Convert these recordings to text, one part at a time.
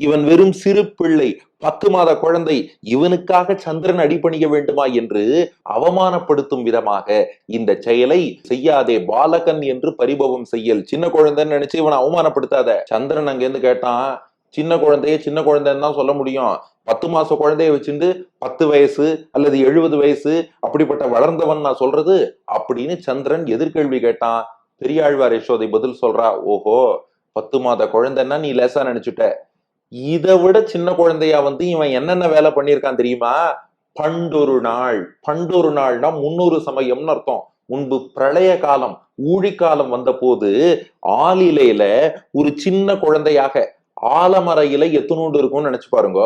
இவன் வெறும் சிறு பிள்ளை, 10 மாத குழந்தை, இவனுக்காக சந்திரன் அடிபணிய வேண்டுமா என்று அவமானப்படுத்தும் விதமாக இந்த செயலை செய்யாதே, பாலகன் என்று பரிபவம் செய்யல். சின்ன குழந்தைன்னு நினைச்சு இவனை அவமானப்படுத்தாத. சந்திரன் அங்கிருந்து கேட்டான், சின்ன குழந்தைய சின்ன குழந்தைன்னு தான் சொல்ல முடியும். 10 மாச குழந்தைய வச்சுட்டு 10 வயசு அல்லது 70 வயசு அப்படிப்பட்ட வளர்ந்தவன் நான் சொல்றது அப்படின்னு சந்திரன் எதிர்கேள்வி கேட்டான். பெரியாழ்வார் யசோதை பதில் சொல்றா, ஓஹோ, 10 மாத குழந்தைன்னா நீ லேசா நினைச்சுட்ட. இதை விட சின்ன குழந்தையா வந்து இவன் என்னென்ன வேலை பண்ணியிருக்கான் தெரியுமா? பண்டொரு நாள், பண்டொரு நாள்னா முன்னொரு சமயம்னு அர்த்தம். முன்பு பிரளய காலம், ஊழிக்காலம் வந்த போது ஆளிலையில ஒரு சின்ன குழந்தையாக, ஆலமர இலை எத்தனோண்டு இருக்கும்னு நினைச்சு பாருங்க.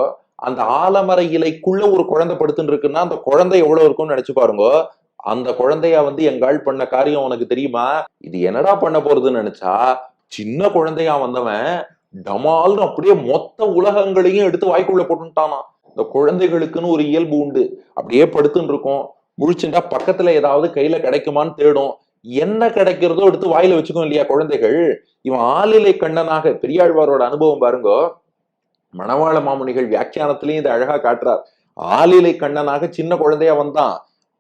அந்த ஆலமர இலைக்குள்ள ஒரு குழந்தை படுத்துன்னு இருக்குன்னா அந்த குழந்தை எவ்வளவு இருக்கும்னு நினைச்சு பாருங்க. அந்த குழந்தையா வந்து எங்காள் பண்ண காரியம் உனக்கு தெரியுமா? இது என்னடா பண்ண போறதுன்னு நினைச்சா, சின்ன குழந்தையா வந்தவன் டமால்னு அப்படியே மொத்த உலகங்களையும் எடுத்து வாய்க்குள்ள போட்டுட்டானா. இந்த குழந்தைகளுக்குன்னு ஒரு இயல்பு உண்டு. அப்படியே படுத்துன்னு இருக்கும், முழிச்சுட்டா பக்கத்துல ஏதாவது கையில கிடைக்குமான்னு தேடும். என்ன கிடைக்கிறதோ எடுத்து வாயில வச்சுக்கும் இல்லையா குழந்தைகள். இவன் ஆளிலை கண்ணனாக, பெரியாழ்வாரோட அனுபவம் பாருங்க. மணவாள மாமுனிகள் வியாக்கியானத்திலையும் இதை அழகா காட்டுறார். ஆளிலை கண்ணனாக சின்ன குழந்தையா வந்தான்,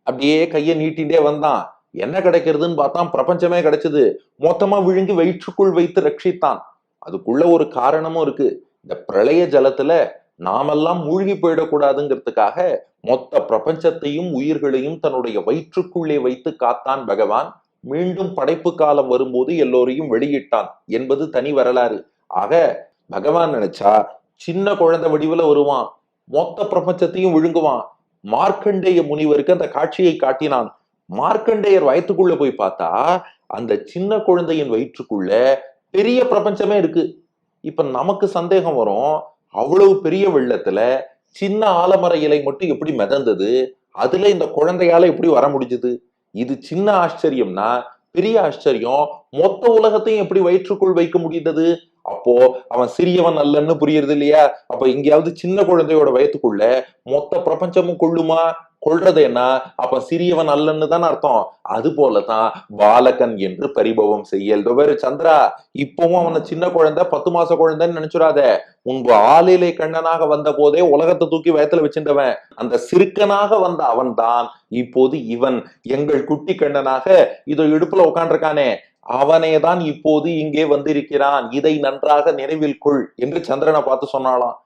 அப்படியே கையை நீட்டிண்டே வந்தான். என்ன கிடைக்கிறதுன்னு பார்த்தான், பிரபஞ்சமே கிடைச்சது. மொத்தமா விழுங்கி வயிற்றுக்குள் வைத்து ரட்சித்தான். அதுக்குள்ள ஒரு காரணமும் இருக்கு. இந்த பிரளய ஜலத்துல நாமெல்லாம் மூழ்கி போயிடக்கூடாதுங்கிறதுக்காக மொத்த பிரபஞ்சத்தையும் உயிர்களையும் தன்னுடைய வயிற்றுக்குள்ளே வைத்து காத்தான் பகவான். மீண்டும் படைப்பு காலம் வரும்போது எல்லோரையும் வெளியிட்டான் என்பது தனி வரலாறு. ஆக பகவான் நினைச்சா சின்ன குழந்தை வடிவுல வருவான், மொத்த பிரபஞ்சத்தையும் விழுங்குவான். மார்க்கண்டேய முனிவருக்கு அந்த காட்சியை காட்டினான். மார்க்கண்டேயர் வயிற்றுக்குள்ள போய் பார்த்தா அந்த சின்ன குழந்தையின் வயிற்றுக்குள்ள பெரிய பிரபஞ்சமே இருக்கு. இப்ப நமக்கு சந்தேகம் வரும், அவ்வளவு பெரிய வெள்ளத்துல சின்ன ஆலமர இலை மட்டும் எப்படி மிதந்தது, அதுல இந்த குழந்தையால எப்படி வர முடிஞ்சது? இது சின்ன ஆச்சரியம்னா பெரிய ஆச்சரியம், மொத்த உலகத்தையும் எப்படி வயிற்றுக்குள் வைக்க முடிந்தது? அப்போ அவன் சிறியவன் அல்லன்னு புரியுறது இல்லையா? அப்ப எங்கேயாவது சின்ன குழந்தையோட வயத்துக்குள்ள மொத்த பிரபஞ்சமும் கொள்ளுமா? கொள்றது என்ன? அப்ப சிறியவன் அல்லன்னு தான் அர்த்தம். அது போலதான் பாலகன் என்று பரிபவம் செய்யல். வேறு சந்திரா, இப்பவும் அவனை சின்ன குழந்தை, 10 மாச குழந்தைன்னு நினைச்சுடாத. முன்பு ஆளிலை கண்ணனாக வந்த போதே உலகத்தை தூக்கி வயத்துல வச்சிருந்தவன், அந்த சிறுக்கனாக வந்த அவன் தான் இப்போது இவன் எங்கள் குட்டி கண்ணனாக இதோ இடுப்புல உட்காண்டிருக்கானே, அவனேதான் இப்போது இங்கே வந்திருக்கிறான். இதை நன்றாக நினைவில் கொள் என்று சந்திரனை பார்த்து சொன்னாலாம்.